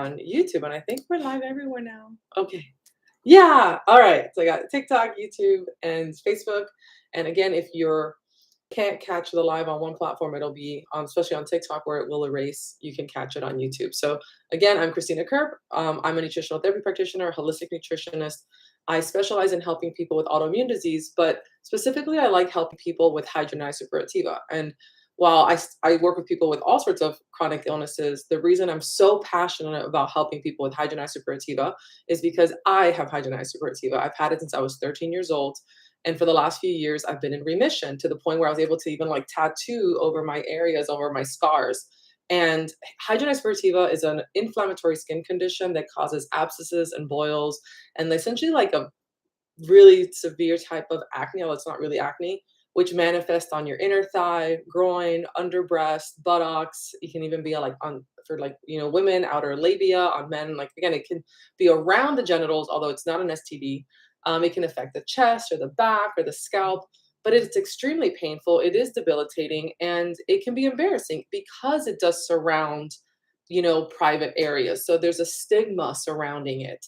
on YouTube, and I think we're live everywhere now. Okay. Yeah. All right. So I got TikTok, YouTube, and Facebook. And again, if you're can't catch the live on one platform, it'll be on, especially on TikTok, where it will erase. You can catch it on YouTube. So again, I'm Christina Kerb. I'm a nutritional therapy practitioner, holistic nutritionist. I specialize in helping people with autoimmune disease, but specifically, I like helping people with hidradenitis suppurativa. And while I work with people with all sorts of chronic illnesses, the reason I'm so passionate about helping people with hidradenitis suppurativa is because I have hidradenitis suppurativa. I've had it since I was 13 years old. And for the last few years, I've been in remission to the point where I was able to even like tattoo over my areas, over my scars. And hidradenitis suppurativa is an inflammatory skin condition that causes abscesses and boils and essentially like a really severe type of acne, although it's not really acne, which manifests on your inner thigh, groin, under breast, buttocks. It can even be like on for like, women, outer labia, on men. Like again, it can be around the genitals, although it's not an STD. It can affect the chest or the back or the scalp, but it's extremely painful. It is debilitating, and it can be embarrassing because it does surround, private areas. So there's a stigma surrounding it.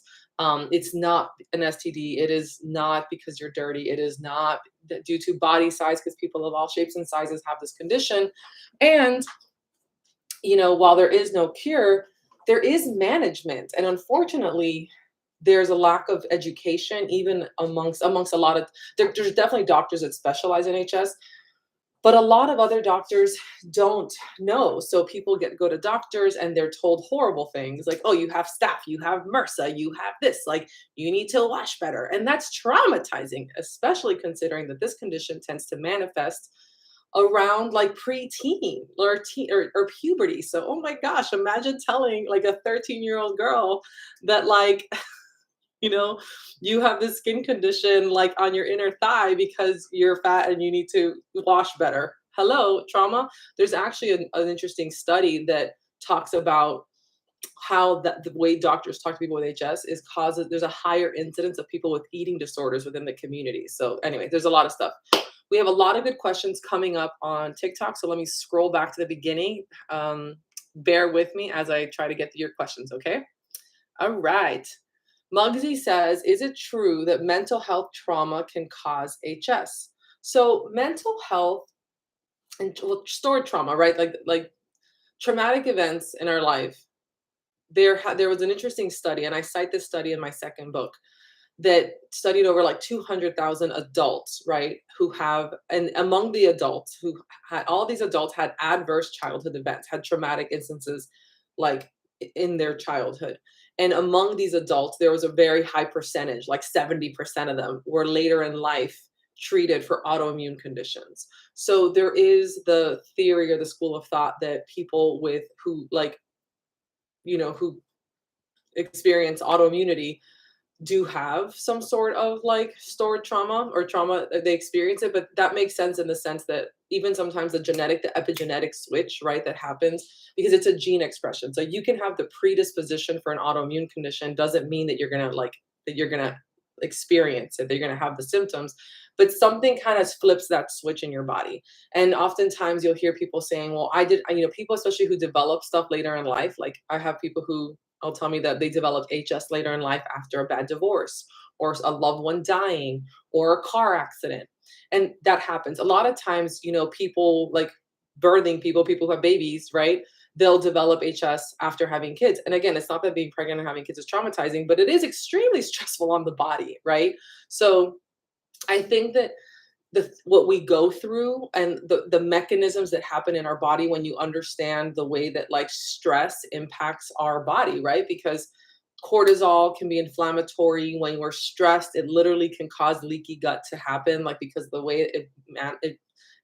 It's not an STD. It is not because you're dirty. It is not due to body size, because people of all shapes and sizes have this condition. And, while there is no cure, there is management. And unfortunately, there's a lack of education, even amongst a lot of, there's definitely doctors that specialize in HS, but a lot of other doctors don't know. So people go to doctors and they're told horrible things like, oh, you have staph, you have MRSA, you have this, like you need to wash better. And that's traumatizing, especially considering that this condition tends to manifest around like preteen or or puberty. So, oh my gosh, imagine telling like a 13-year-old girl that like, you know, you have this skin condition like on your inner thigh because you're fat and you need to wash better. Hello, trauma. There's actually an interesting study that talks about how the way doctors talk to people with HS is causes there's a higher incidence of people with eating disorders within the community. So anyway, there's a lot of stuff. We have a lot of good questions coming up on TikTok. So let me scroll back to the beginning. Bear with me as I try to get to your questions, okay? All right. Muggsy says, is it true that mental health trauma can cause HS? So mental health and stored trauma, right? Like traumatic events in our life. There was an interesting study, and I cite this study in my second book, that studied over like 200,000 adults, right? And among the adults all these adults had adverse childhood events, had traumatic instances like in their childhood. And among these adults, there was a very high percentage, like 70% of them were later in life treated for autoimmune conditions. So there is the theory or the school of thought that people who experience autoimmunity do have some sort of like stored trauma or trauma they experience it, but that makes sense in the sense that even sometimes the epigenetic switch, right, that happens because it's a gene expression. So you can have the predisposition for an autoimmune condition, doesn't mean that you're gonna experience it, that you're gonna have the symptoms, but something kind of flips that switch in your body. And oftentimes you'll hear people saying, well, people especially who develop stuff later in life, like I have people who will tell me that they developed HS later in life after a bad divorce or a loved one dying or a car accident. And that happens. A lot of times, people like people who have babies, right? They'll develop HS after having kids. And again, it's not that being pregnant and having kids is traumatizing, but it is extremely stressful on the body, right? So I think that what we go through and the mechanisms that happen in our body when you understand the way that like stress impacts our body, right? Because cortisol can be inflammatory. When we're stressed, it literally can cause leaky gut to happen, like because the way it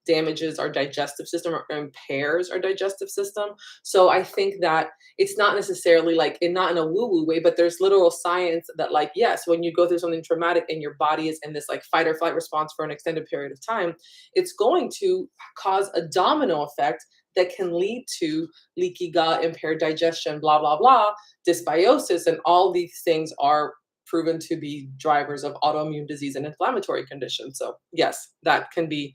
damages our digestive system or impairs our digestive system. So I think that it's not necessarily like not in a woo-woo way, but there's literal science that like, yes, when you go through something traumatic and your body is in this like fight or flight response for an extended period of time, it's going to cause a domino effect that can lead to leaky gut, impaired digestion, blah, blah, blah, dysbiosis. And all these things are proven to be drivers of autoimmune disease and inflammatory conditions. So yes, that can be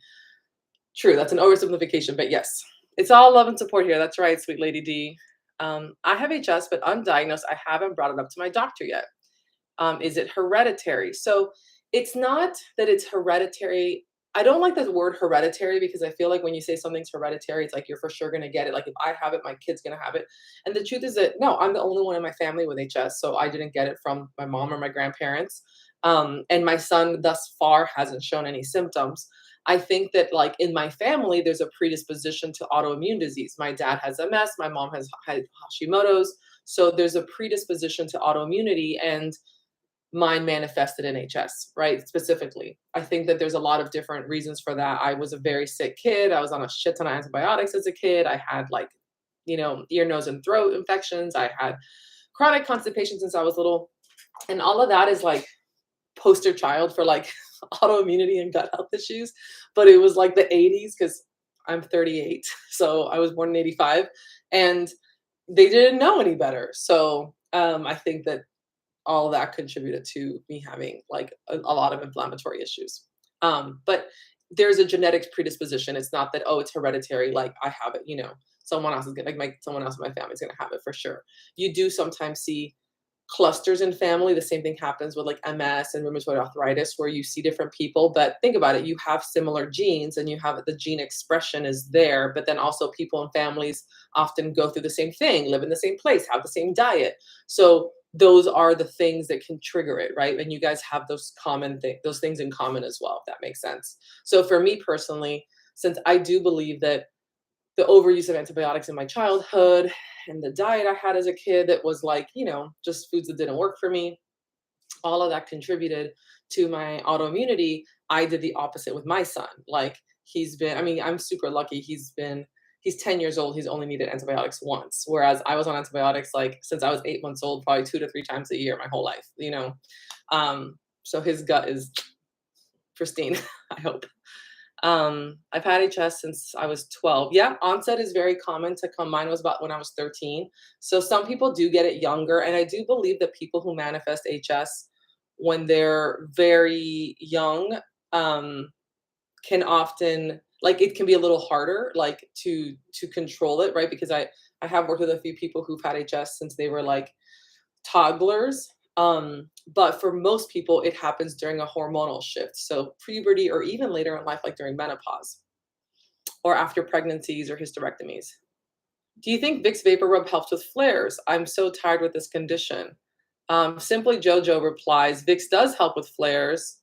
true. That's an oversimplification, but yes, it's all love and support here. That's right, sweet Lady D. I have HS, but undiagnosed. I haven't brought it up to my doctor yet. Is it hereditary? So it's not that it's hereditary. I don't like the word hereditary because I feel like when you say something's hereditary, it's like you're for sure going to get it. Like if I have it, my kid's going to have it. And the truth is that no, I'm the only one in my family with HS. So I didn't get it from my mom or my grandparents. And my son thus far hasn't shown any symptoms. I think that like in my family, there's a predisposition to autoimmune disease. My dad has MS, my mom has Hashimoto's. So there's a predisposition to autoimmunity. And mine manifested in HS, right? Specifically. I think that there's a lot of different reasons for that. I was a very sick kid. I was on a shit ton of antibiotics as a kid. I had like, ear, nose, and throat infections. I had chronic constipation since I was little. And all of that is like poster child for like autoimmunity and gut health issues. But it was like the 80s because I'm 38. So I was born in 85 and they didn't know any better. So I think that all that contributed to me having like a lot of inflammatory issues. But there's a genetic predisposition. It's not that, oh, it's hereditary. Like I have it, someone else is gonna someone else in my family is gonna have it for sure. You do sometimes see clusters in family. The same thing happens with like MS and rheumatoid arthritis where you see different people, but think about it, you have similar genes and you have the gene expression is there, but then also people in families often go through the same thing, live in the same place, have the same diet. So those are the things that can trigger it, right? And you guys have those things in common as well, if that makes sense. So for me personally, since I do believe that the overuse of antibiotics in my childhood and the diet I had as a kid that was like, just foods that didn't work for me, all of that contributed to my autoimmunity. I did the opposite with my son. Like I'm super lucky. He's 10 years old. He's only needed antibiotics once. Whereas I was on antibiotics like since I was 8 months old, probably 2 to 3 times a year my whole life. So his gut is pristine, I hope. I've had HS since I was 12. Yeah, onset is very common to come. Mine was about when I was 13. So some people do get it younger. And I do believe that people who manifest HS when they're very young can often, like it can be a little harder, like to control it, right? Because I have worked with a few people who've had HS since they were like toddlers. But for most people, it happens during a hormonal shift. So puberty or even later in life, like during menopause or after pregnancies or hysterectomies. Do you think Vicks Vapor Rub helps with flares? I'm so tired with this condition. Simply Jojo replies, Vicks does help with flares.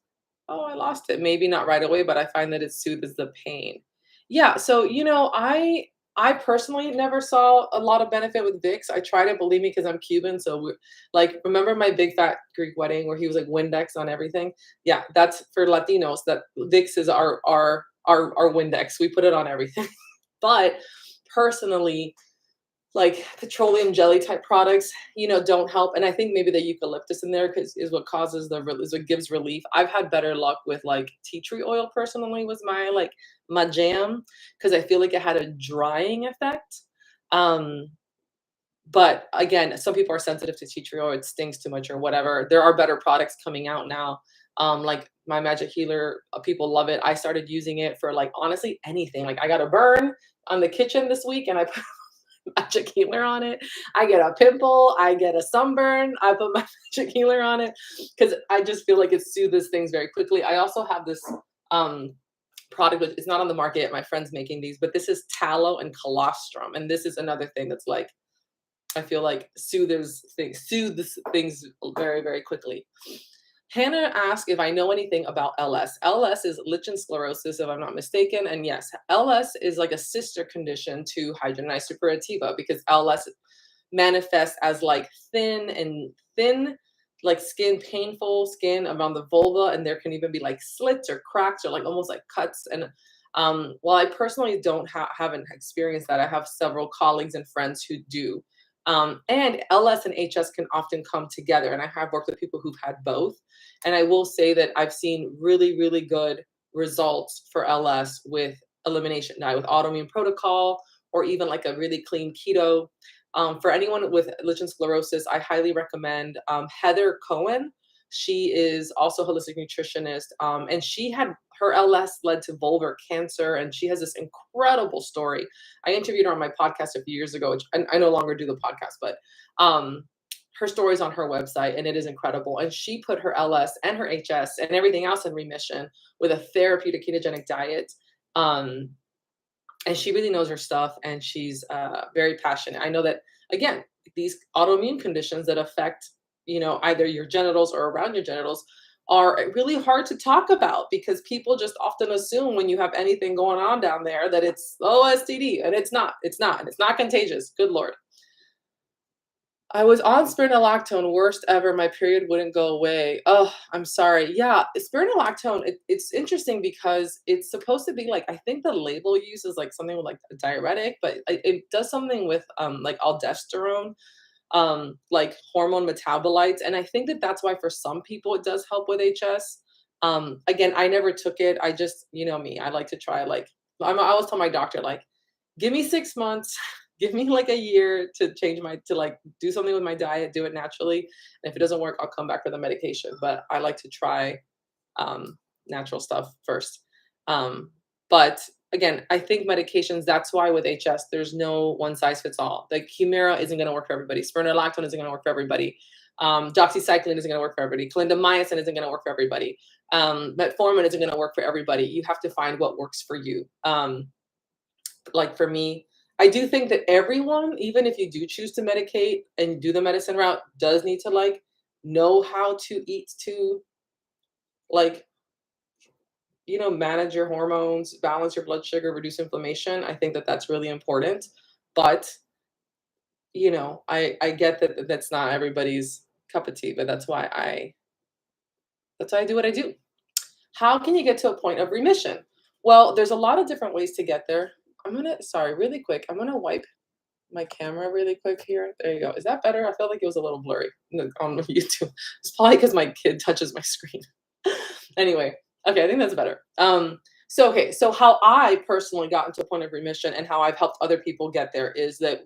Oh, I lost it. Maybe not right away, but I find that it soothes the pain. Yeah. So, I personally never saw a lot of benefit with Vicks. I tried it, believe me, because I'm Cuban. So, like, remember my big fat Greek wedding where he was like Windex on everything? Yeah, that's for Latinos. That Vicks is our Windex. We put it on everything. But personally, like petroleum jelly type products, don't help. And I think maybe the eucalyptus in there is what causes is what gives relief. I've had better luck with like tea tree oil personally was my jam because I feel like it had a drying effect. Um, but again, some people are sensitive to tea tree oil. It stings too much or whatever. There are better products coming out now. Like my magic healer, people love it. I started using it for like honestly anything. Like I got a burn on the kitchen this week and I put magic healer on it. I get a pimple, I get a sunburn, I put my magic healer on it because I just feel like it soothes things very quickly. I also have this product which is not on the market yet. My friend's making these, but this is tallow and colostrum. And this is another thing that's like I feel like soothes things very, very quickly. Hannah asked if I know anything about LS. LS is lichen sclerosis, if I'm not mistaken. And yes, LS is like a sister condition to hidradenitis suppurativa because LS manifests as like thin, like painful skin around the vulva. And there can even be like slits or cracks or like almost like cuts. And while I personally haven't experienced that, I have several colleagues and friends who do. And LS and HS can often come together. And I have worked with people who've had both. And I will say that I've seen really, really good results for LS with elimination diet, with autoimmune protocol, or even like a really clean keto. For anyone with lichen sclerosis, I highly recommend Heather Cohen. She is also a holistic nutritionist, and she had her LS led to vulvar cancer, and she has this incredible story. I interviewed her on my podcast a few years ago, which I no longer do the podcast, but um, her story's on her website, and it is incredible. And she put her LS and her HS and everything else in remission with a therapeutic ketogenic diet. Um, and she really knows her stuff, and she's very passionate. I know that, again, these autoimmune conditions that affect, either your genitals or around your genitals are really hard to talk about because people just often assume when you have anything going on down there that it's STD, and and it's not contagious. Good Lord. I was on spironolactone, worst ever. My period wouldn't go away. Oh, I'm sorry. Yeah, spironolactone, it's interesting because it's supposed to be like, I think the label uses like something with like a diuretic, but it does something with like aldosterone, like hormone metabolites. And I think that that's why for some people it does help with HS. Again, I never took it. I just, me, I like to try like, I always tell my doctor, like, give me 6 months, give me like a year to to like do something with my diet, do it naturally. And if it doesn't work, I'll come back for the medication. But I like to try natural stuff first. But again, I think medications, that's why with HS, there's no one size fits all. Like Humira isn't going to work for everybody. Spironolactone isn't going to work for everybody. Doxycycline isn't going to work for everybody. Clindamycin isn't going to work for everybody. Metformin isn't going to work for everybody. You have to find what works for you. Like for me, I do think that everyone, even if you do choose to medicate and do the medicine route, does need to like know how to eat to like, manage your hormones, balance your blood sugar, reduce inflammation. I think that that's really important. But, I get that that's not everybody's cup of tea, but that's why I do what I do. How can you get to a point of remission? Well, there's a lot of different ways to get there. Sorry, really quick. I'm gonna wipe my camera really quick here. There you go. Is that better? I felt like it was a little blurry on YouTube. It's probably because my kid touches my screen. Anyway, okay, I think that's better. So how I personally got into a point of remission and how I've helped other people get there is that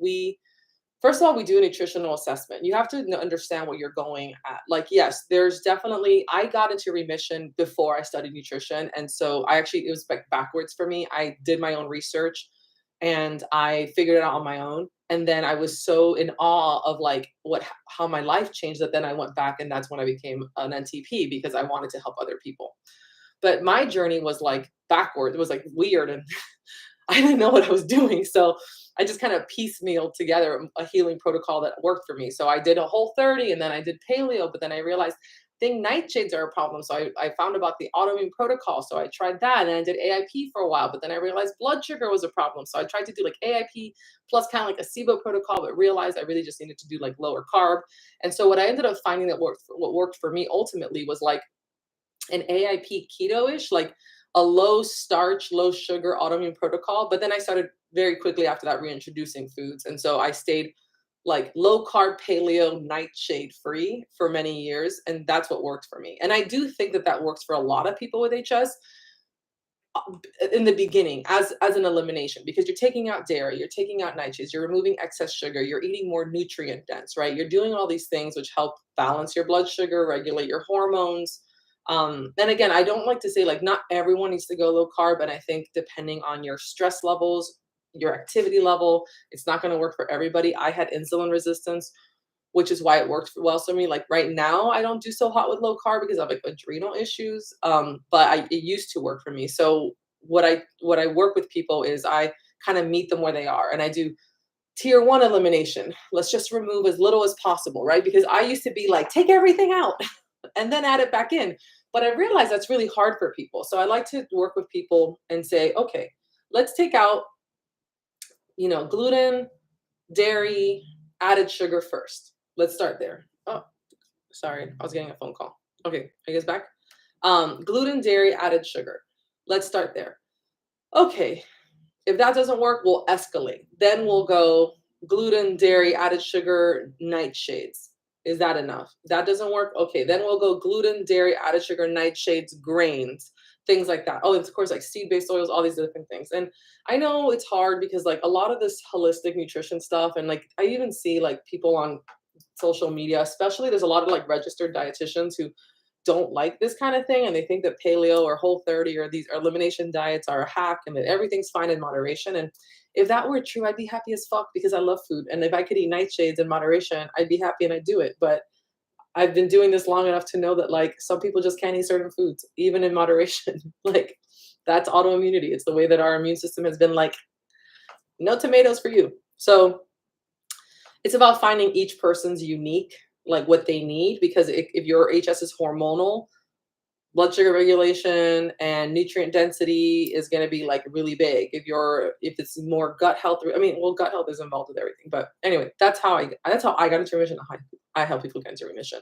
first of all, we do a nutritional assessment. You have to understand what you're going at. Like, yes, there's definitely, I got into remission before I studied nutrition. And so it was like backwards for me. I did my own research and I figured it out on my own. And then I was so in awe of like how my life changed that then I went back, and that's when I became an NTP because I wanted to help other people. But my journey was like backward. It was like weird, and I didn't know what I was doing. So I just kind of piecemealed together a healing protocol that worked for me. So I did a Whole30, and then I did paleo, but then I realized nightshades are a problem. So I found about the autoimmune protocol. So I tried that, and I did AIP for a while, but then I realized blood sugar was a problem. So I tried to do like AIP plus kind of like a SIBO protocol, but realized I really just needed to do like lower carb. And so what I ended up finding what worked for me ultimately was like an AIP keto-ish, like a low starch, low sugar autoimmune protocol. But then I started very quickly after that reintroducing foods. And so I stayed like low carb paleo nightshade free for many years. And that's what worked for me. And I do think that that works for a lot of people with HS in the beginning as an elimination, because you're taking out dairy, you're taking out nightshades, you're removing excess sugar, you're eating more nutrient dense, right? You're doing all these things which help balance your blood sugar, regulate your hormones. And again, I don't like to say like not everyone needs to go low carb, and I think depending on your stress levels, your activity level, it's not going to work for everybody. I had insulin resistance, which is why it worked well for me. Like right now, I don't do so hot with low carb because I have like adrenal issues. But it used to work for me. So what I work with people is I kind of meet them where they are, and I do tier 1 elimination. Let's just remove as little as possible, right? Because I used to be like, take everything out and then add it back in. But I realized that's really hard for people. So I like to work with people and say, okay, let's take out, gluten, dairy, added sugar first. Let's start there. Oh, sorry. I was getting a phone call. Okay. Are you guys back? Gluten, dairy, added sugar. Let's start there. Okay. If that doesn't work, we'll escalate. Then we'll go gluten, dairy, added sugar, nightshades. Is that enough? That doesn't work? Okay, then we'll go gluten, dairy, added sugar, nightshades, grains, things like that. Oh, of course, like seed-based oils, all these different things. And I know it's hard because like a lot of this holistic nutrition stuff, and like I even see like people on social media, especially there's a lot of like registered dietitians who don't like this kind of thing and they think that paleo or Whole30 or these elimination diets are a hack and that everything's fine in moderation. And if that were true, I'd be happy as fuck because I love food. And if I could eat nightshades in moderation, I'd be happy and I'd do it. But I've been doing this long enough to know that like some people just can't eat certain foods, even in moderation. Like that's autoimmunity. It's the way that our immune system has been like, no tomatoes for you. So it's about finding each person's unique, like what they need, because if your HS is hormonal, blood sugar regulation and nutrient density is going to be like really big. If it's more gut health, I mean, well, gut health is involved with everything. But anyway, that's how I got into remission. I help people get into remission.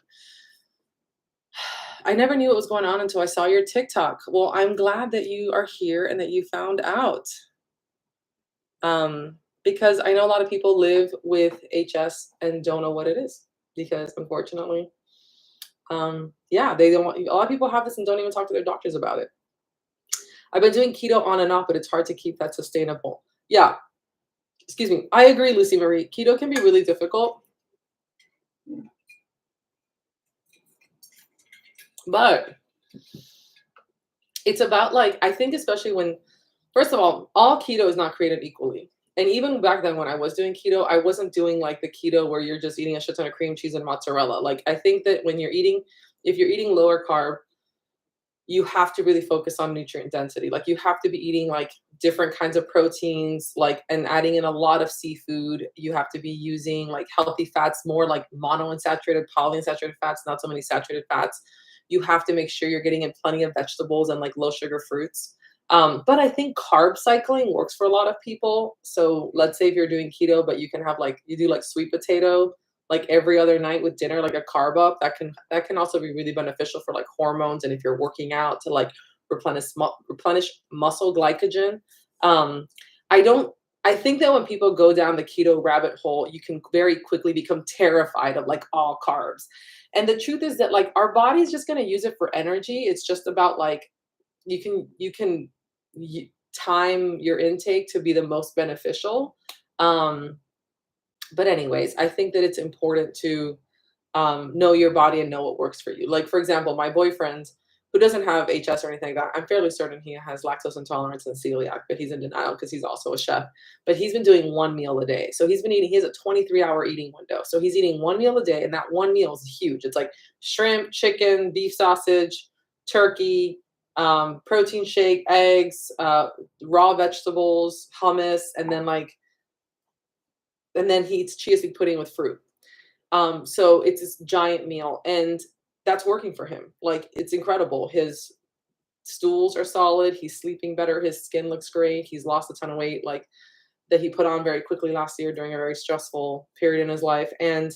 I never knew what was going on until I saw your TikTok. Well, I'm glad that you are here and that you found out. Because I know a lot of people live with HS and don't know what it is because unfortunately, yeah, they don't want, a lot of people have this and don't even talk to their doctors about it. I've been doing keto on and off, but it's hard to keep that sustainable. Yeah, excuse me. I agree, Lucy Marie. Keto can be really difficult, but it's about like, I think especially when, first of all keto is not created equally. And even back then when I was doing keto, I wasn't doing like the keto where you're just eating a shit ton of cream cheese and mozzarella. Like I think that when if you're eating lower carb, you have to really focus on nutrient density. Like you have to be eating like different kinds of proteins, like, and adding in a lot of seafood. You have to be using like healthy fats, more like monounsaturated, polyunsaturated fats, not so many saturated fats. You have to make sure you're getting in plenty of vegetables and like low sugar fruits. But I think carb cycling works for a lot of people. So let's say if you're doing keto, but you can have like, you do like sweet potato, like every other night with dinner, like a carb up, that can also be really beneficial for like hormones. And if you're working out to like replenish muscle glycogen. I don't, I think that when people go down the keto rabbit hole, you can very quickly become terrified of like all carbs. And the truth is that like our body's just going to use it for energy. It's just about like, you can time your intake to be the most beneficial. But anyways, I think that it's important to know your body and know what works for you. Like for example, my boyfriend who doesn't have HS or anything like that, I'm fairly certain he has lactose intolerance and celiac, but he's in denial because he's also a chef. But he's been doing one meal a day. So he has a 23-hour eating window. So he's eating one meal a day, and that one meal is huge. It's like shrimp, chicken, beef sausage, turkey, protein shake, eggs, raw vegetables, hummus, and then he eats chia seed pudding with fruit. So it's this giant meal, and that's working for him. Like it's incredible. His stools are solid. He's sleeping better. His skin looks great. He's lost a ton of weight, like that he put on very quickly last year during a very stressful period in his life. And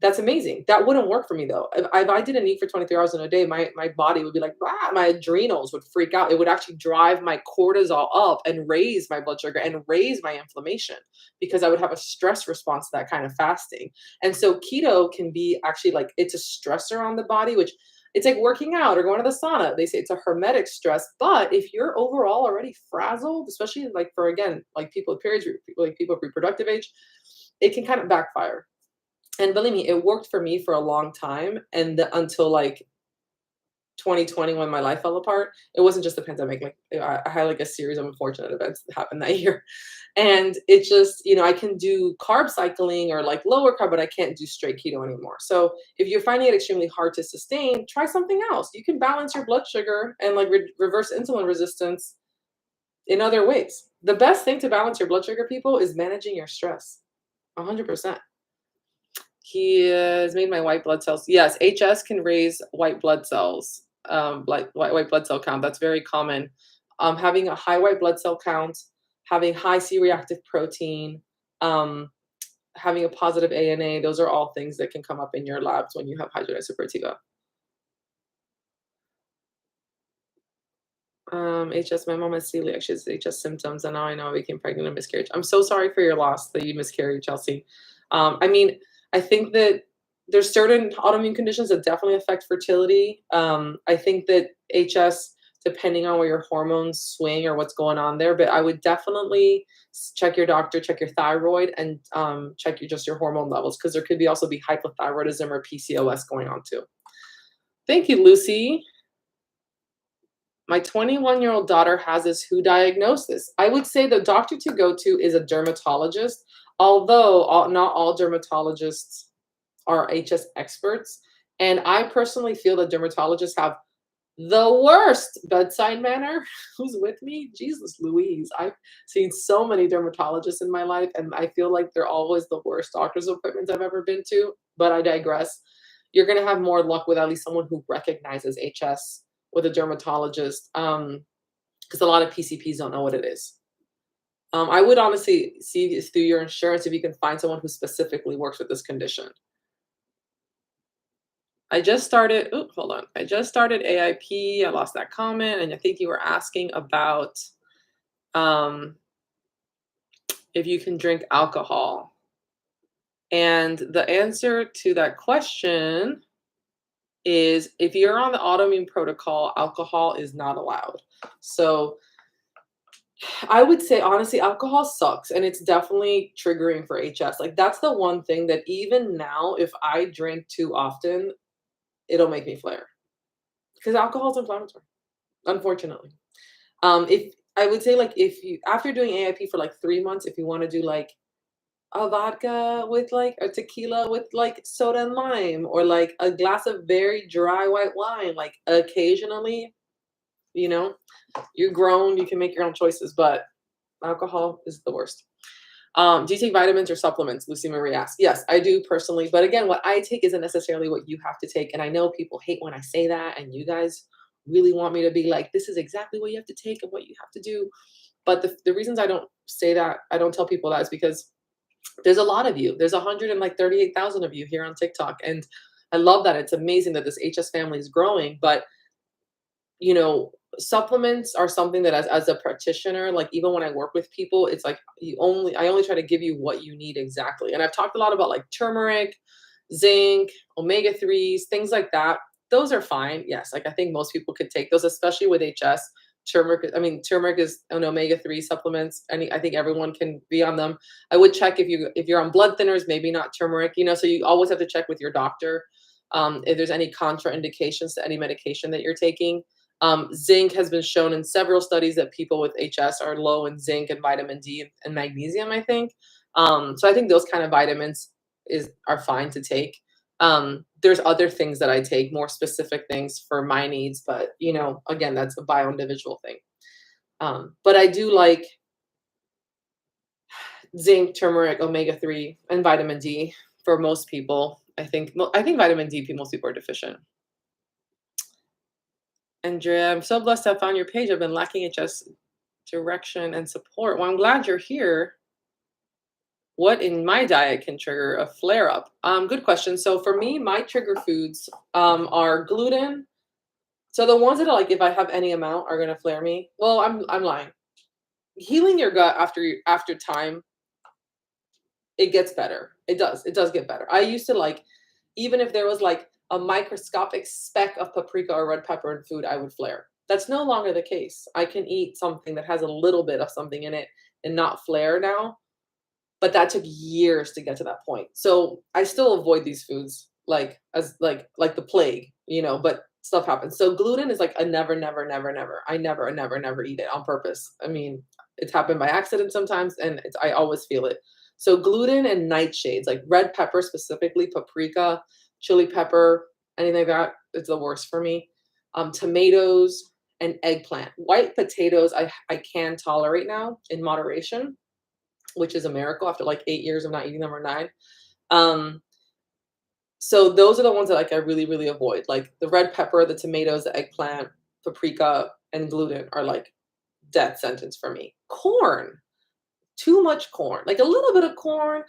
that's amazing. That wouldn't work for me though. If I didn't eat for 23 hours in a day, my body would be like, ah, my adrenals would freak out. It would actually drive my cortisol up and raise my blood sugar and raise my inflammation because I would have a stress response to that kind of fasting. And so keto can be actually like, it's a stressor on the body, which it's like working out or going to the sauna. They say it's a hermetic stress, but if you're overall already frazzled, especially like for, again, like people with periods, like people of reproductive age, it can kind of backfire. And believe me, it worked for me for a long time, and until like 2020 when my life fell apart. It wasn't just the pandemic. Like I had like a series of unfortunate events that happened that year. And it just, I can do carb cycling or like lower carb, but I can't do straight keto anymore. So if you're finding it extremely hard to sustain, try something else. You can balance your blood sugar and like reverse insulin resistance in other ways. The best thing to balance your blood sugar, people, is managing your stress. 100%. He has made my white blood cells. Yes, HS can raise white blood cells, like white blood cell count. That's very common. Having a high white blood cell count, having high C-reactive protein, having a positive ANA, those are all things that can come up in your labs when you have hidradenitis suppurativa. HS, my mom has celiac. She has HS symptoms, and now I know I became pregnant and miscarriage. I'm so sorry for your loss that you miscarried, Chelsea. I think that there's certain autoimmune conditions that definitely affect fertility. I think that HS, depending on where your hormones swing or what's going on there, but I would definitely check your doctor, check your thyroid, and check your hormone levels, because there could also be hypothyroidism or PCOS going on too. Thank you, Lucy. My 21-year-old daughter has this. Who diagnosed this? I would say the doctor to go to is a dermatologist, although not all dermatologists are HS experts. And I personally feel that dermatologists have the worst bedside manner. Who's with me? Jesus Louise. I've seen so many dermatologists in my life, and I feel like they're always the worst doctor's appointments I've ever been to. But I digress. You're going to have more luck with at least someone who recognizes HS with a dermatologist, because a lot of PCPs don't know what it is. I would honestly see through your insurance if you can find someone who specifically works with this condition. I just started, oh, hold on. I just started AIP. I lost that comment. And I think you were asking about um, if you can drink alcohol. And the answer to that question is if you're on the autoimmune protocol, alcohol is not allowed. So I would say, honestly, alcohol sucks and it's definitely triggering for HS. Like, that's the one thing that even now, if I drink too often, it'll make me flare because alcohol is inflammatory, unfortunately. If I would say, like, if you after doing AIP for like 3 months, if you want to do like a vodka with like a tequila with like soda and lime, or like a glass of very dry white wine, like occasionally, you know, you're grown, you can make your own choices, but alcohol is the worst. Do you take vitamins or supplements? Lucy Marie asks. Yes, I do personally. But again, what I take isn't necessarily what you have to take. And I know people hate when I say that. And you guys really want me to be like, this is exactly what you have to take and what you have to do. But the reasons I don't say that, I don't tell people that, is because there's a lot of you. There's 138,000 of you here on TikTok. And I love that. It's amazing that this HS family is growing. But you know, supplements are something that as a practitioner, like even when I work with people, it's like I only try to give you what you need exactly. And I've talked a lot about like turmeric, zinc, omega-3s, things like that. Those are fine. Yes, like I think most people could take those, especially with HS. Turmeric is an omega-3 supplements. And I think everyone can be on them. I would check if you're on blood thinners, maybe not turmeric, so you always have to check with your doctor if there's any contraindications to any medication that you're taking. Zinc has been shown in several studies that people with HS are low in zinc and vitamin D and magnesium, I think. So I think those kind of vitamins are fine to take. There's other things that I take, more specific things for my needs, but again, that's a bio-individual thing. But I do like zinc, turmeric, omega-3, and vitamin D for most people. I think vitamin D, most people are deficient. Andrea, I'm so blessed to have found your page. I've been lacking HS direction and support. Well, I'm glad you're here. What in my diet can trigger a flare up? Good question. So for me, my trigger foods are gluten. So the ones that are like, if I have any amount, are gonna flare me. Well, I'm lying. Healing your gut after time, it gets better. It does get better. I used to like, even if there was like a microscopic speck of paprika or red pepper in food, I would flare. That's no longer the case. I can eat something that has a little bit of something in it and not flare now. But that took years to get to that point. So I still avoid these foods like the plague, but stuff happens. So gluten is like a never, never, never, never. I never, never, never eat it on purpose. I mean, it's happened by accident sometimes, and I always feel it. So gluten and nightshades, like red pepper specifically, paprika, chili pepper, anything like that, it's the worst for me. Tomatoes and eggplant. White potatoes I can tolerate now in moderation, which is a miracle after like 8 years of not eating them, or 9. So those are the ones that like I really, really avoid. Like the red pepper, the tomatoes, the eggplant, paprika, and gluten are like death sentence for me. Corn. Too much corn, like a little bit of corn,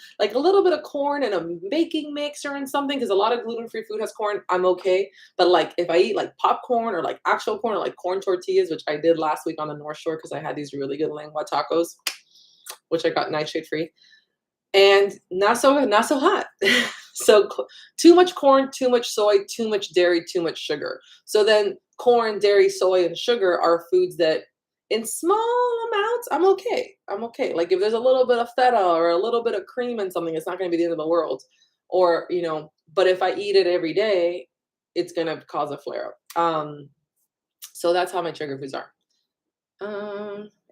in a baking mix or in something, because a lot of gluten-free food has corn. I'm okay. But like if I eat like popcorn or like actual corn or like corn tortillas, which I did last week on the North Shore because I had these really good lengua tacos, which I got nightshade free, and not so hot. So too much corn, too much soy, too much dairy, too much sugar. So then corn, dairy, soy, and sugar are foods that in small amounts, I'm okay. Like if there's a little bit of feta or a little bit of cream in something, it's not going to be the end of the world. Or, but if I eat it every day, it's gonna cause a flare up. So that's how my trigger foods are.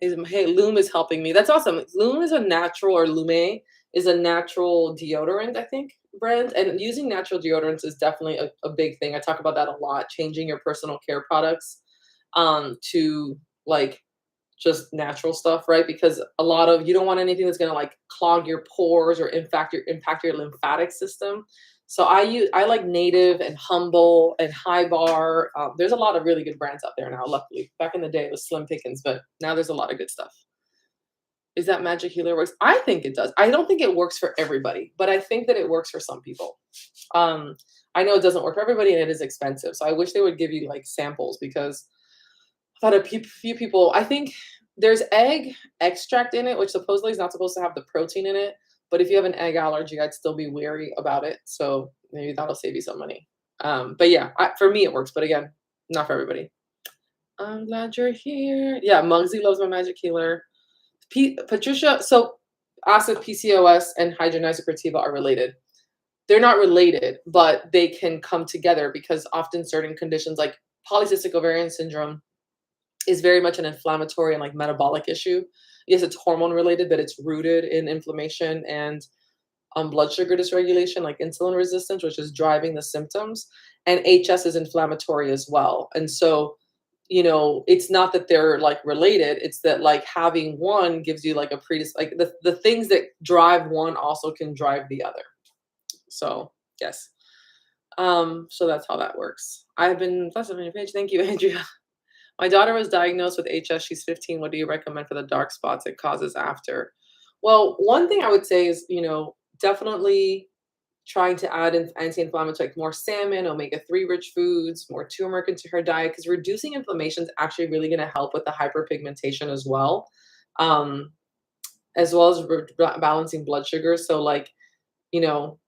Hey, Loom is helping me. That's awesome. Loom is a natural, or Lume is a natural deodorant, I think, brand. And using natural deodorants is definitely a big thing. I talk about that a lot, changing your personal care products to like just natural stuff, right? Because a lot of, you don't want anything that's gonna like clog your pores or impact your lymphatic system. So I like Native and Humble and High Bar. There's a lot of really good brands out there now. Luckily, back in the day it was slim pickings, but now there's a lot of good stuff. Is that Magic Healer works? I think it does. I don't think it works for everybody, but I think that it works for some people. Um, I know it doesn't work for everybody, and it is expensive. So I wish they would give you like samples, because I've had few people. I think there's egg extract in it, which supposedly is not supposed to have the protein in it. But if you have an egg allergy, I'd still be wary about it. So maybe that'll save you some money. But yeah, for me it works. But again, not for everybody. I'm glad you're here. Yeah, Muggsy loves my Magic Healer. Patricia, so acid PCOS and hidradenitis suppurativa are related. They're not related, but they can come together because often certain conditions like polycystic ovarian syndrome is very much an inflammatory and like metabolic issue. Yes, it's hormone related, but it's rooted in inflammation and blood sugar dysregulation, like insulin resistance, which is driving the symptoms. And HS is inflammatory as well. And so, it's not that they're like related. It's that like having one gives you like a like the things that drive one also can drive the other. So yes. So that's how that works. I've been that's on your page. Thank you, Andrea. My daughter was diagnosed with HS. She's 15. What do you recommend for the dark spots it causes after? Well, one thing I would say is, definitely trying to add in anti-inflammatory, like more salmon, omega-3 rich foods, more turmeric into her diet, because reducing inflammation is actually really going to help with the hyperpigmentation um, as well as balancing blood sugar. So like,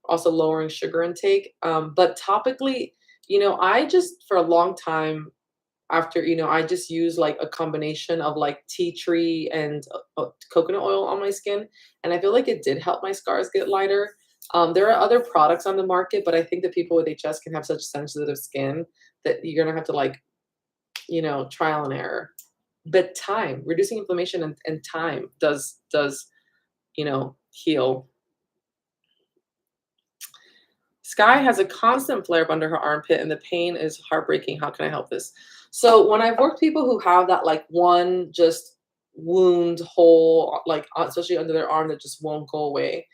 also lowering sugar intake. But topically, I just for a long time after, I just use like a combination of like tea tree and coconut oil on my skin. And I feel like it did help my scars get lighter. There are other products on the market, but I think that people with HS can have such sensitive skin that you're going to have to like, trial and error. But time, reducing inflammation and time does, heal. Sky has a constant flare up under her armpit and the pain is heartbreaking. How can I help this? So when I've worked with people who have that like one just wound hole, like especially under their arm that just won't go away,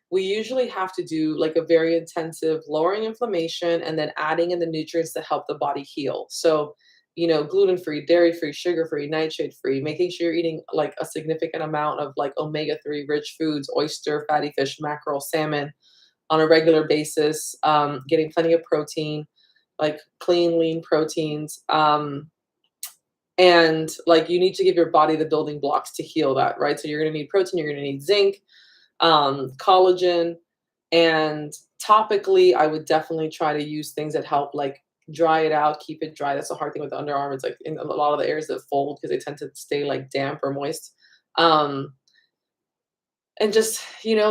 we usually have to do like a very intensive lowering inflammation and then adding in the nutrients to help the body heal. So, gluten-free, dairy-free, sugar-free, nightshade-free, making sure you're eating like a significant amount of like omega-3 rich foods, oyster, fatty fish, mackerel, salmon on a regular basis, getting plenty of protein, like clean, lean proteins. And like you need to give your body the building blocks to heal that, right? So you're going to need protein, you're going to need zinc, collagen, and topically, I would definitely try to use things that help like dry it out, keep it dry. That's the hard thing with the underarm. It's like in a lot of the areas that fold because they tend to stay like damp or moist. And just,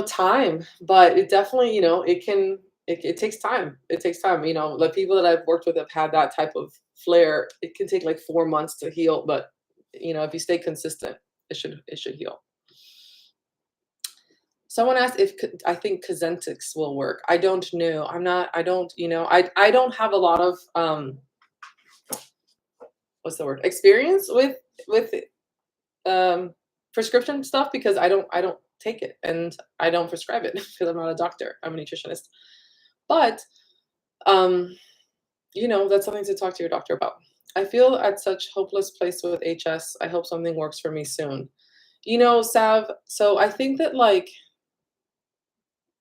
time, but it definitely, it takes time. It takes time. The people that I've worked with have had that type of flare. It can take like 4 months to heal, but if you stay consistent, it should heal. Someone asked if I think Cosentix will work. I don't know. I don't have a lot of what's the word? Experience with prescription stuff because I don't take it and I don't prescribe it because I'm not a doctor. I'm a nutritionist. But that's something to talk to your doctor about. I feel at such hopeless place with HS. I hope something works for me soon. Sav, so I think that like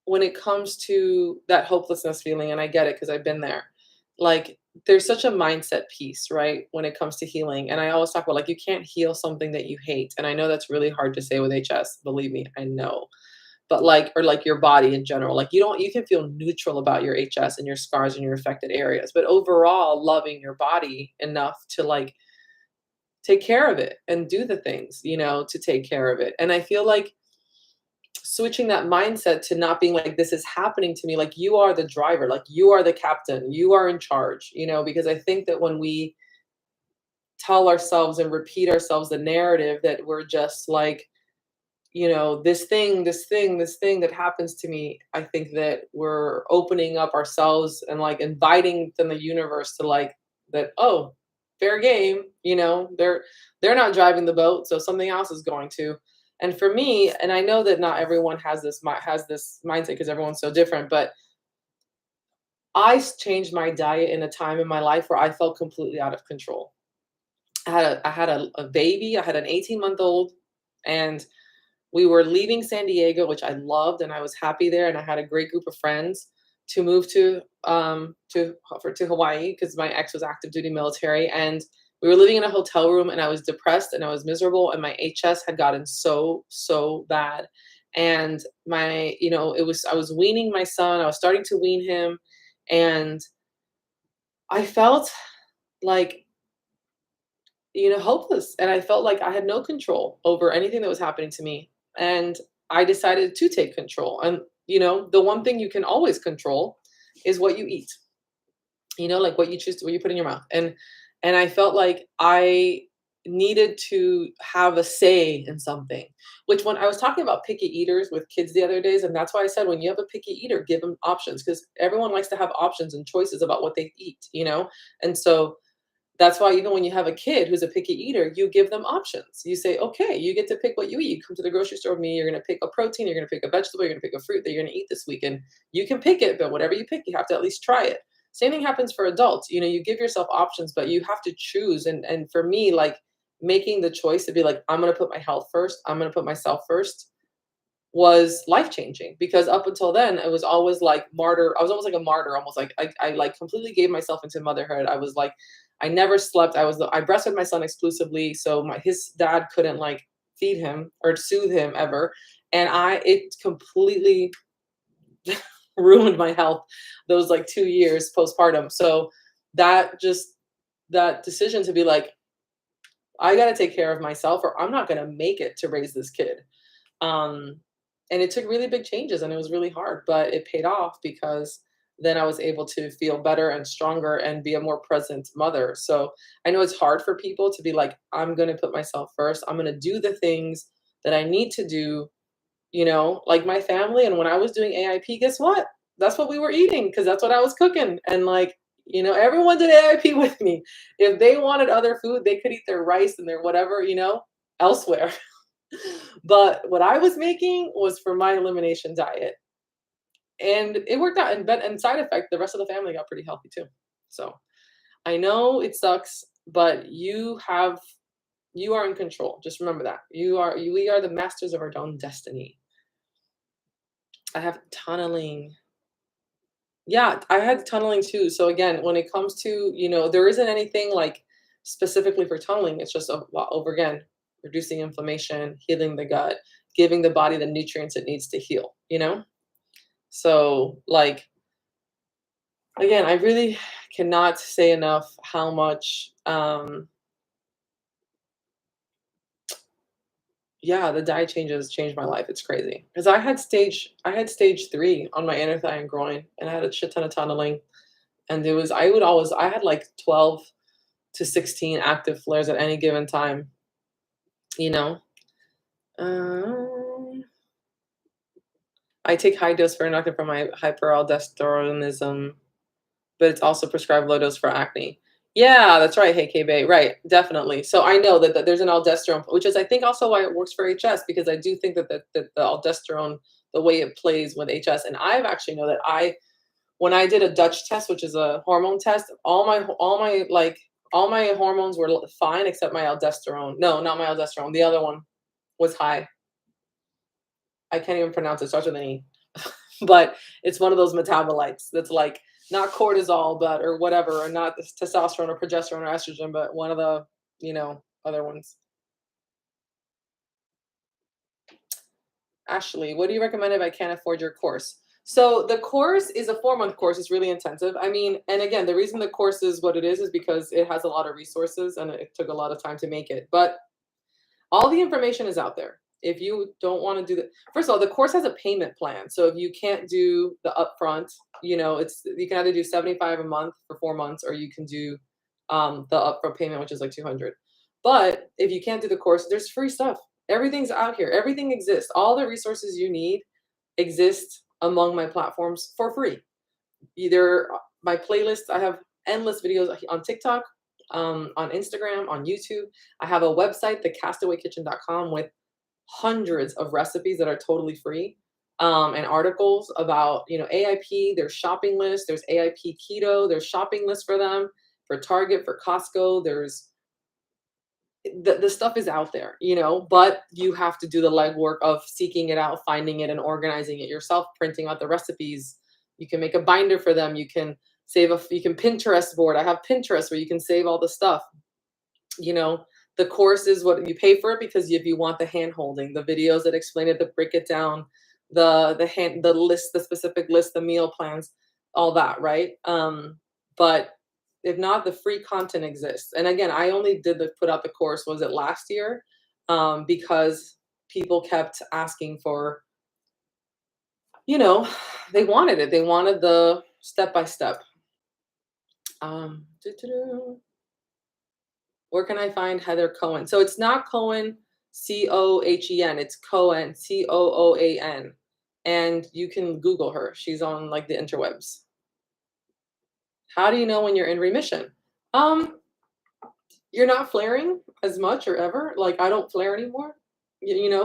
when it comes to that hopelessness feeling, and I get it because I've been there, like there's such a mindset piece, right? When it comes to healing. And I always talk about like you can't heal something that you hate. And I know that's really hard to say with HS, believe me, I know. But like, or like your body in general, like you can feel neutral about your HS and your scars and your affected areas, but overall loving your body enough to like take care of it and do the things, to take care of it. And I feel like switching that mindset to not being like, this is happening to me, like you are the driver, like you are the captain, you are in charge, because I think that when we tell ourselves and repeat ourselves the narrative that we're just like, this thing that happens to me, I think that we're opening up ourselves and like inviting from the universe to like that, oh, fair game, they're not driving the boat, so something else is going to. And for me, and I know that not everyone has this mindset because everyone's so different, but changed my diet in a time in my life where I felt completely out of control. I had a baby, I had an 18-month-old, and we were leaving San Diego, which I loved, and I was happy there, and I had a great group of friends to move to Hawaii because my ex was active duty military, and we were living in a hotel room, and I was depressed and I was miserable, and my HS had gotten so bad, and I was weaning my son, I was starting to wean him, and I felt like hopeless. And I felt like I had no control over anything that was happening to me. And I decided to take control. And, the one thing you can always control is what you eat, like what you choose to, what you put in your mouth. And I felt like I needed to have a say in something, which when I was talking about picky eaters with kids the other days, and that's why I said, when you have a picky eater, give them options because everyone likes to have options and choices about what they eat. And so that's why even when you have a kid who's a picky eater, you give them options. You say, okay, you get to pick what you eat. You come to the grocery store with me, you're going to pick a protein, you're going to pick a vegetable, you're going to pick a fruit that you're going to eat this week. And you can pick it, but whatever you pick, you have to at least try it. Same thing happens for adults. You give yourself options, but you have to choose. And for me, like making the choice to be like, I'm going to put my health first, I'm going to put myself first was life changing because up until then it was always like martyr. I was almost like a martyr, almost like I like completely gave myself into motherhood. I was like, I never slept. I breastfed my son exclusively, so his dad couldn't like feed him or soothe him ever, and it completely ruined my health those like 2 years postpartum. So that decision to be like, I got to take care of myself, or I'm not going to make it to raise this kid. Um, and it took really big changes and it was really hard, but it paid off because then I was able to feel better and stronger and be a more present mother. So I know it's hard for people to be like, I'm going to put myself first. I'm going to do the things that I need to do, like my family. And when I was doing AIP, guess what? That's what we were eating because that's what I was cooking. And like, everyone did AIP with me. If they wanted other food, they could eat their rice and their whatever, elsewhere. But what I was making was for my elimination diet. And it worked out. And side effect, the rest of the family got pretty healthy too. So I know it sucks, but you are in control. Just remember that. We are the masters of our own destiny. I have tunneling. Yeah, I had tunneling too. So again, when it comes to, there isn't anything like specifically for tunneling. It's just over again, reducing inflammation, healing the gut, giving the body the nutrients it needs to heal. So like again, I really cannot say enough how much yeah, the diet changes changed my life. It's crazy. Because I had stage 3 on my inner thigh and groin, and I had a shit ton of tunneling. And I had like 12 to 16 active flares at any given time, you know. Um, I take high dose Ferronictin for my hyperaldosteronism, but it's also prescribed low dose for acne. Yeah, that's right. Hey, K-Bay. Right, definitely. So I know that there's an aldosterone, which is I think also why it works for HS because I do think that the aldosterone, the way it plays with HS, and I've actually know that when I did a Dutch test, which is a hormone test, all my hormones were fine except my aldosterone. No, not my aldosterone. The other one was high. I can't even pronounce it. It starts with an E. But it's one of those metabolites that's like not cortisol, but or whatever, or not testosterone or progesterone or estrogen, but one of the other ones. Ashley, what do you recommend if I can't afford your course? So the course is a 4-month course. It's really intensive. I mean, and again, the reason the course is what it is because it has a lot of resources and it took a lot of time to make it. But all the information is out there. if you don't want to do the first of all, the course has a payment plan. So if you can't do the upfront, it's you can either do 75 a month for 4 months, or you can do the upfront payment, which is like 200. But if you can't do the course, there's free stuff. Everything's out here. Everything exists. All the resources you need exist among my platforms for free. Either my playlist, I have endless videos on TikTok, on Instagram, on YouTube. I have a website, thecastawaykitchen.com, with hundreds of recipes that are totally free, and articles about, AIP. There's shopping lists. There's AIP keto. There's shopping lists for them, for Target, for Costco. There's the stuff is out there, but you have to do the legwork of seeking it out, finding it, and organizing it yourself, printing out the recipes. You can make a binder for them. You can you can Pinterest board. I have Pinterest where you can save all the stuff. The course is what you pay for it, because if you want the hand holding, the videos that explain it, that break it down, the list, the specific list, the meal plans, all that, right? But if not, the free content exists. And again, I only put out the course, was it last year? Because people kept asking for, they wanted it. They wanted the step-by-step. Where can I find Heather Cohen? So it's not Cohen, Cohen. It's Cohen, Cooan. And you can Google her. She's on like the interwebs. How do you know when you're in remission? You're not flaring as much or ever. Like, I don't flare anymore.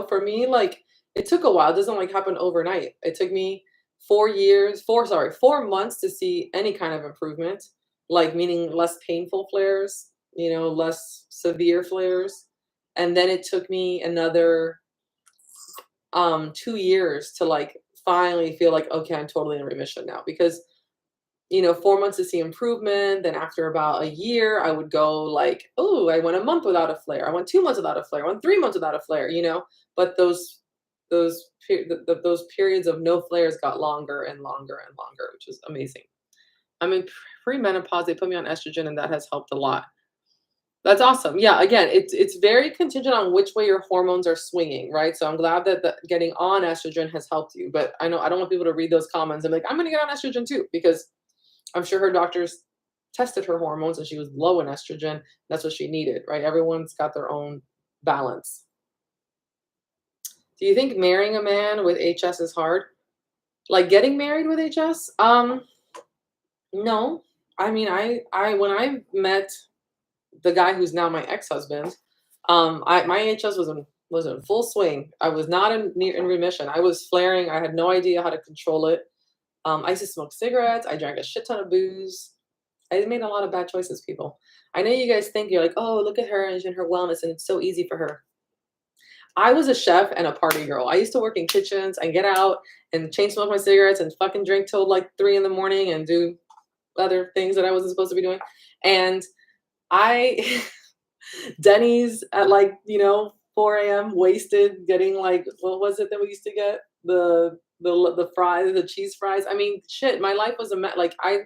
For me, like, it took a while. It doesn't like happen overnight. It took me 4 months to see any kind of improvement, like meaning less painful flares, less severe flares. And then it took me another 2 years to like finally feel like, okay, I'm totally in remission now, because 4 months to see improvement. Then after about a year, I would go like, oh, I went a month without a flare. I went 2 months without a flare. I went 3 months without a flare, but those periods of no flares got longer and longer and longer, which was amazing. I'm in premenopause. They put me on estrogen, and that has helped a lot. That's awesome. Yeah, again, it's very contingent on which way your hormones are swinging, right? So I'm glad that getting on estrogen has helped you. But I know I don't want people to read those comments and be like, I'm going to get on estrogen too, because I'm sure her doctors tested her hormones and she was low in estrogen. That's what she needed, right? Everyone's got their own balance. Do you think marrying a man with HS is hard? Like getting married with HS? No. I mean, when I met the guy who's now my ex-husband, my HS was in full swing. I was not in remission. I was flaring. I had no idea how to control it. I used to smoke cigarettes. I drank a shit ton of booze. I made a lot of bad choices, people. I know you guys think you're like, oh, look at her and her wellness, and it's so easy for her. I was a chef and a party girl. I used to work in kitchens and get out and chain smoke my cigarettes and fucking drink till like 3 a.m. and do other things that I wasn't supposed to be doing. And Denny's at like, 4 a.m. wasted, getting like, what was it that we used to get? The fries, the cheese fries. I mean, shit, my life was like I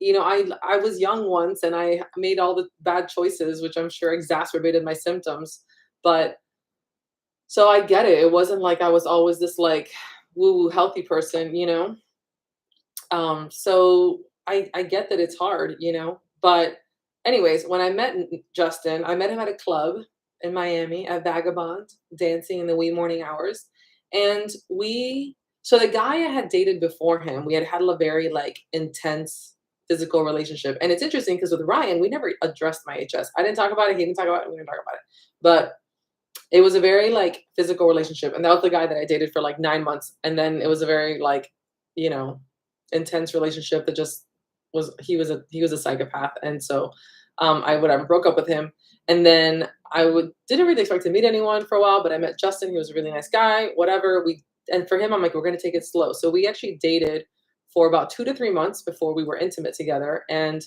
was young once, and I made all the bad choices, which I'm sure exacerbated my symptoms. But so I get it. It wasn't like I was always this like woo-woo healthy person, So I get that it's hard, But anyways, when I met Justin, I met him at a club in Miami at Vagabond, dancing in the wee morning hours. And so the guy I had dated before him, we had a very like intense physical relationship. And it's interesting because with Ryan, we never addressed my HS. I didn't talk about it. He didn't talk about it. We didn't talk about it. But it was a very like physical relationship. And that was the guy that I dated for like 9 months. And then it was a very like, intense relationship that just he was a psychopath. And so I broke up with him. And then didn't really expect to meet anyone for a while, but I met Justin. He was a really nice guy, whatever. And for him, I'm like, we're going to take it slow. So we actually dated for about 2 to 3 months before we were intimate together. And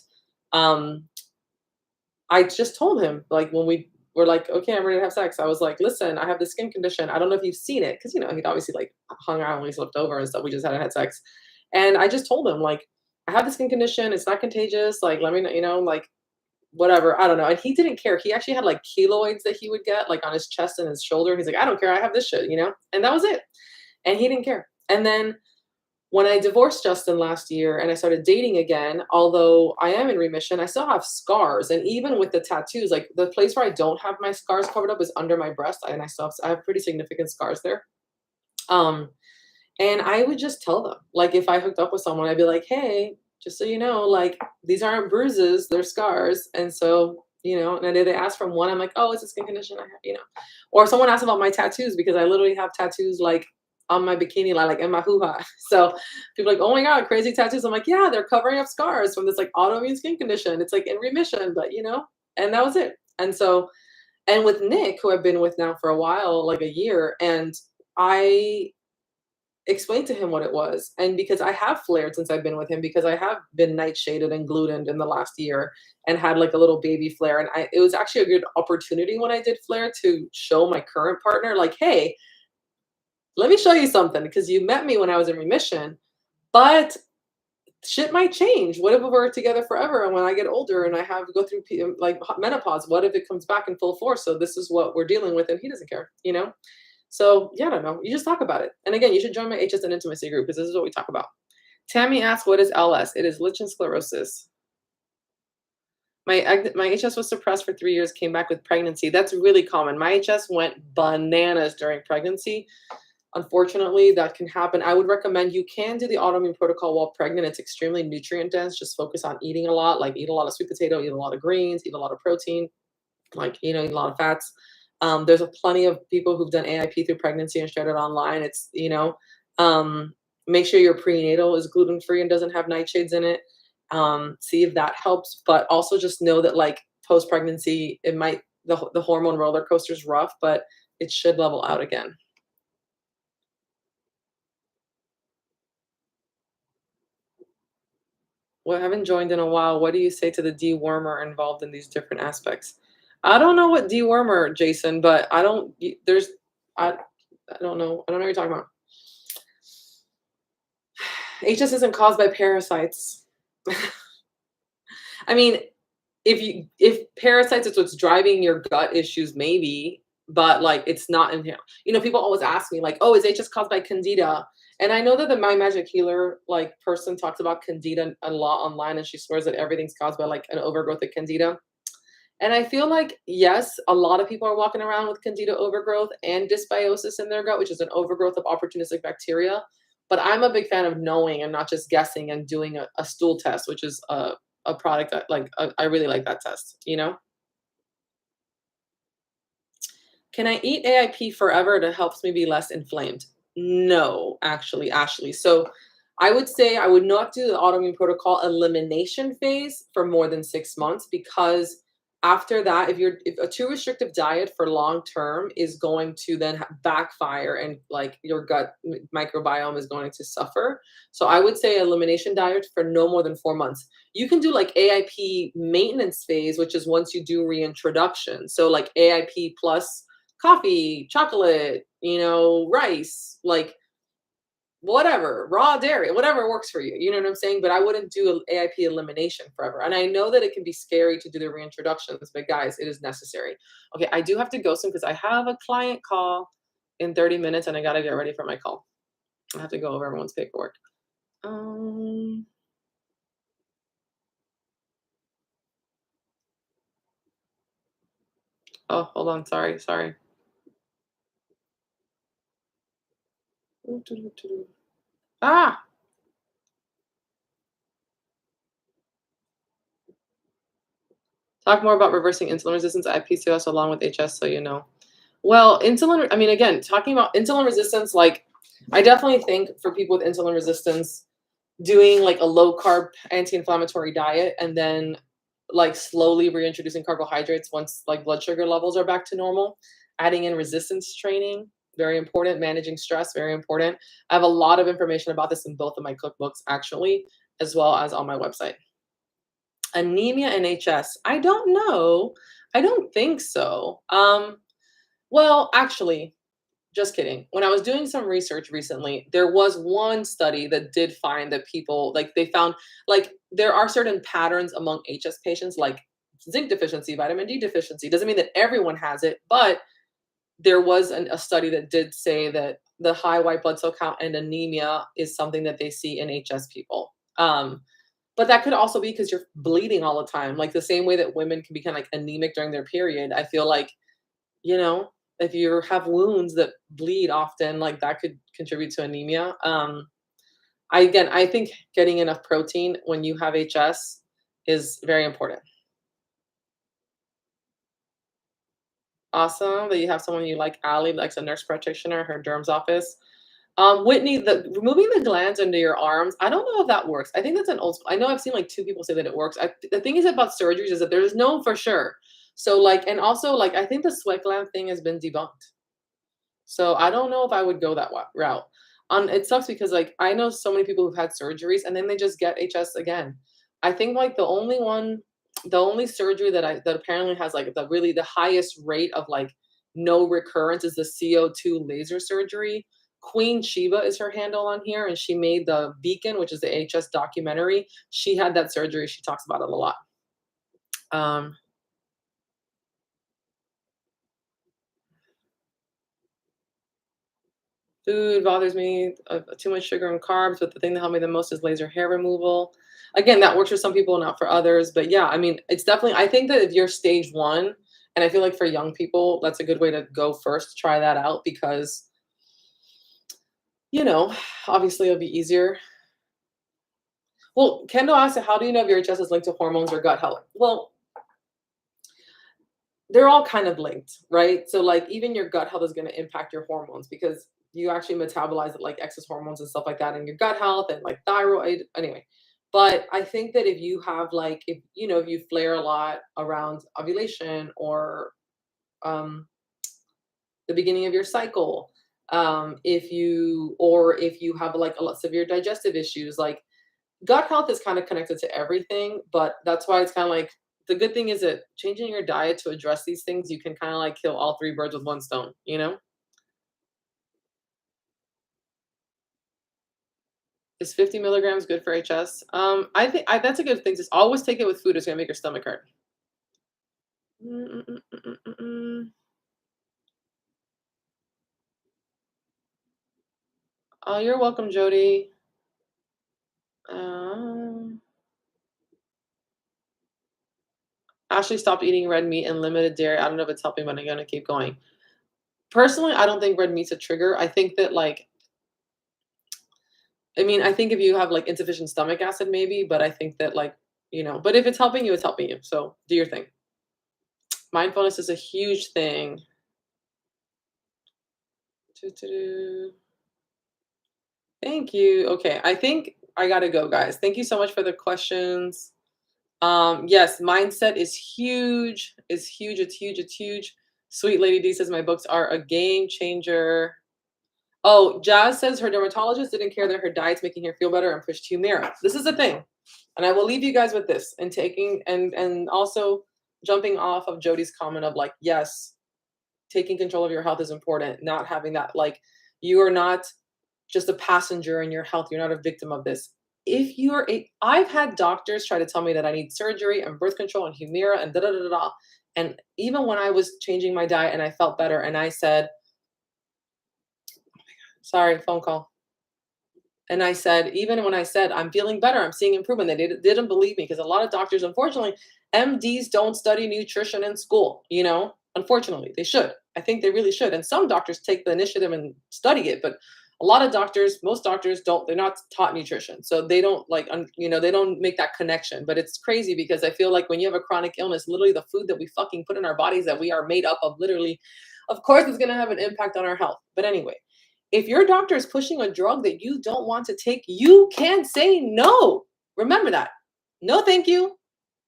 I just told him, like, when we were like, okay, I'm ready to have sex, I was like, listen, I have this skin condition. I don't know if you've seen it. Cause he'd obviously like hung around when he slept over and stuff. We just hadn't had sex. And I just told him, like, I have this skin condition. It's not contagious. Like, let me know, like, whatever, I don't know. And he didn't care. He actually had like keloids that he would get like on his chest and his shoulder. He's like, I don't care. I have this shit, you know? And that was it. And he didn't care. And then when I divorced Justin last year and I started dating again, although I am in remission, I still have scars. And even with the tattoos, like the place where I don't have my scars covered up is under my breast, and I have pretty significant scars there. Um, and I would just tell them, like if I hooked up with someone, I'd be like, hey, just so you know, like these aren't bruises, they're scars. And so, you know, and then they ask from one, I'm like, oh, it's a skin condition I have, you know. Or someone asks about my tattoos because I literally have tattoos like on my bikini line, like in my hoo-ha. So people are like, oh my God, crazy tattoos. I'm like, yeah, they're covering up scars from this like autoimmune skin condition. It's like in remission, but you know, and that was it. And so, and with Nick, who I've been with now for a while, like a year, and I explained to him what it was. And because I have flared since I've been with him, because I have been nightshaded and glutened in the last year and had like a little baby flare. And it was actually a good opportunity when I did flare to show my current partner, like, hey, let me show you something because you met me when I was in remission, but shit might change. What if we're together forever? And when I get older and I have to go through like menopause, what if it comes back in full force? So this is what we're dealing with, and he doesn't care, you know? So yeah, I don't know. You just talk about it. And again, you should join my HS and intimacy group because this is what we talk about. Tammy asks, what is LS? It is lichen sclerosis. My HS was suppressed for 3 years, came back with pregnancy. That's really common. My HS went bananas during pregnancy. Unfortunately, that can happen. I would recommend you can do the autoimmune protocol while pregnant. It's extremely nutrient dense. Just focus on eating a lot, like eat a lot of sweet potato, eat a lot of greens, eat a lot of protein, like, you know, eat a lot of fats. There's a plenty of people who've done AIP through pregnancy and shared it online. It's, you know, make sure your prenatal is gluten free and doesn't have nightshades in it. See if that helps. But also just know that like post pregnancy, it might, the hormone roller coaster is rough, but it should level out again. Well, I haven't joined in a while. What do you say to the dewormer involved in these different aspects? I don't know what dewormer, Jason, but I don't. There's, I, I don't know. I don't know what you're talking about. HS isn't caused by parasites. I mean, if parasites is what's driving your gut issues, maybe, but like it's not in here. You know, people always ask me like, "Oh, is HS caused by candida?" And I know that the My Magic Healer like person talks about candida a lot online, and she swears that everything's caused by like an overgrowth of candida. And I feel like yes, a lot of people are walking around with candida overgrowth and dysbiosis in their gut, which is an overgrowth of opportunistic bacteria. But I'm a big fan of knowing and not just guessing and doing a stool test, which is a product that like I really like that test, you know? Can I eat AIP forever that helps me be less inflamed? No, actually, Ashley. So I would say I would not do the autoimmune protocol elimination phase for more than 6 months because after that, if a too restrictive diet for long term is going to then backfire and like your gut microbiome is going to suffer. So I would say elimination diet for no more than 4 months. You can do like AIP maintenance phase, which is once you do reintroduction. So like AIP plus coffee, chocolate, you know, rice, like whatever, raw dairy, whatever works for you. You know what I'm saying? But I wouldn't do AIP elimination forever. And I know that it can be scary to do the reintroductions, but guys, it is necessary. Okay, I do have to go soon because I have a client call in 30 minutes and I got to get ready for my call. I have to go over everyone's paperwork. Um, oh, hold on. Sorry. Ah, talk more about reversing insulin resistance at PCOS along with HS so you know. Well, insulin, I mean, again, talking about insulin resistance, like, I definitely think for people with insulin resistance, doing like a low carb anti inflammatory diet and then like slowly reintroducing carbohydrates once like blood sugar levels are back to normal, adding in resistance training, very important, managing stress, very important. I have a lot of information about this in both of my cookbooks, actually, as well as on my website. Anemia and HS. I don't know. I don't think so. Well, actually, just kidding. When I was doing some research recently, there was one study that did find that people like they found like there are certain patterns among HS patients, like zinc deficiency, vitamin D deficiency. Doesn't mean that everyone has it, but there was a study that did say that the high white blood cell count and anemia is something that they see in HS people. But that could also be because you're bleeding all the time, like the same way that women can be kind of like anemic during their period. I feel like, you know, if you have wounds that bleed often, like that could contribute to anemia. I think getting enough protein when you have HS is very important. Awesome that you have someone you like, Allie, likes a nurse practitioner, her derm's office. Whitney, the removing the glands under your arms, I don't know if that works. I think that's an old school. I know I've seen like two people say that it works. The thing is about surgeries is that there's no for sure. So like, and also like, I think the sweat gland thing has been debunked. So I don't know if I would go that route. It sucks because like I know so many people who've had surgeries and then they just get HS again. I think like the only surgery that apparently has like the highest rate of like no recurrence is the CO2 laser surgery. Queen Shiva is her handle on here, and she made the Beacon, which is the HS documentary. She had that surgery. She talks about it a lot. Um, Food bothers me, too much sugar and carbs, but the thing that helped me the most is laser hair removal. Again, that works for some people, not for others. But yeah, I mean, it's definitely, I think that if you're stage one, and I feel like for young people, that's a good way to go first, try that out because, you know, obviously it'll be easier. Well, Kendall asked, how do you know if your HS is linked to hormones or gut health? Well, they're all kind of linked, right? So like even your gut health is going to impact your hormones because you actually metabolize it like excess hormones and stuff like that in your gut health and like thyroid anyway. But I think that if you have like if you know if you flare a lot around ovulation or um the beginning of your cycle, if you have like a lot severe digestive issues, like gut health is kind of connected to everything, but that's why it's kind of like the good thing is that changing your diet to address these things, you can kind of like kill all three birds with one stone, you know? Is 50 milligrams good for HS? I think that's a good thing. Just always take it with food. It's gonna make your stomach hurt. Mm, mm, mm, mm, mm, mm, mm. Oh, you're welcome, Jody. Um, Ashley stopped eating red meat and limited dairy. I don't know if it's helping, but I'm gonna keep going. Personally, I don't think red meat's a trigger. I think that like I mean, I think if you have like insufficient stomach acid, maybe, but I think that like, you know, but if it's helping you, it's helping you. So do your thing. Mindfulness is a huge thing. Doo-doo-doo. Thank you. Okay, I think I gotta go, guys. Thank you so much for the questions. Yes, mindset is huge. It's huge. It's huge. It's huge. Sweet Lady D says my books are a game changer. Oh, Jazz says her dermatologist didn't care that her diet's making her feel better and pushed Humira. This is the thing. And I will leave you guys with this and taking and also jumping off of Jody's comment of like, yes, taking control of your health is important. Not having that like you are not just a passenger in your health. You're not a victim of this. If you're a I've had doctors try to tell me that I need surgery and birth control and Humira and da da da da. Da. And even when I was changing my diet and I felt better and I said, sorry, phone call. And I said, even when I said, I'm feeling better, I'm seeing improvement, they didn't believe me because a lot of doctors, unfortunately, MDs don't study nutrition in school, you know, unfortunately, they should. I think they really should. And some doctors take the initiative and study it, but a lot of doctors, most doctors don't, they're not taught nutrition. So they don't like, you know, they don't make that connection. But it's crazy because I feel like when you have a chronic illness, literally the food that we fucking put in our bodies that we are made up of, literally, of course, it's going to have an impact on our health. But anyway, if your doctor is pushing a drug that you don't want to take, you can say no. Remember that. No, thank you.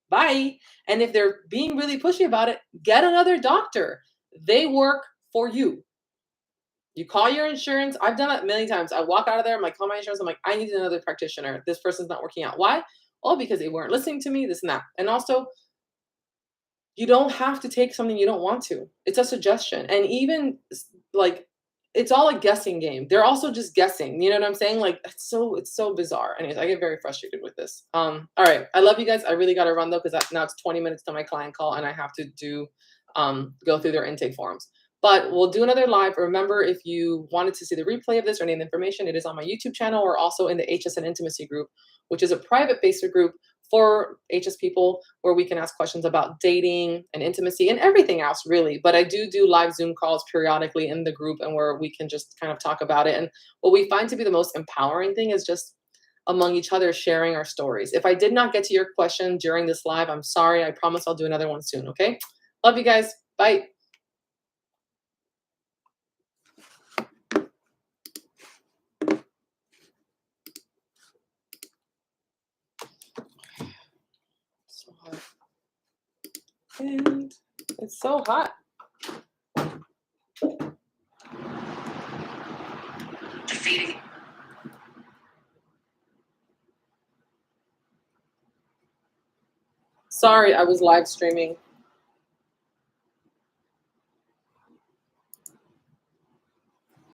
Bye. And if they're being really pushy about it, get another doctor. They work for you. You call your insurance. I've done it many times. I walk out of there. I'm like, call my insurance. I'm like, I need another practitioner. This person's not working out. Why? Oh, because they weren't listening to me, this and that. And also, you don't have to take something you don't want to. It's a suggestion. And even like it's all a guessing game. They're also just guessing. You know what I'm saying? Like it's so bizarre. Anyways, I get very frustrated with this. All right. I love you guys. I really gotta run though, because now it's 20 minutes to my client call and I have to do go through their intake forms. But we'll do another live. Remember, if you wanted to see the replay of this or any of the information, it is on my YouTube channel or also in the HSN Intimacy group, which is a private Facebook group for HS people where we can ask questions about dating and intimacy and everything else really. But I do live Zoom calls periodically in the group and where we can just kind of talk about it. And what we find to be the most empowering thing is just among each other sharing our stories. If I did not get to your question during this live, I'm sorry. I promise I'll do another one soon, okay? Love you guys. Bye. So hot. And it's so hot. Sorry, I was live streaming.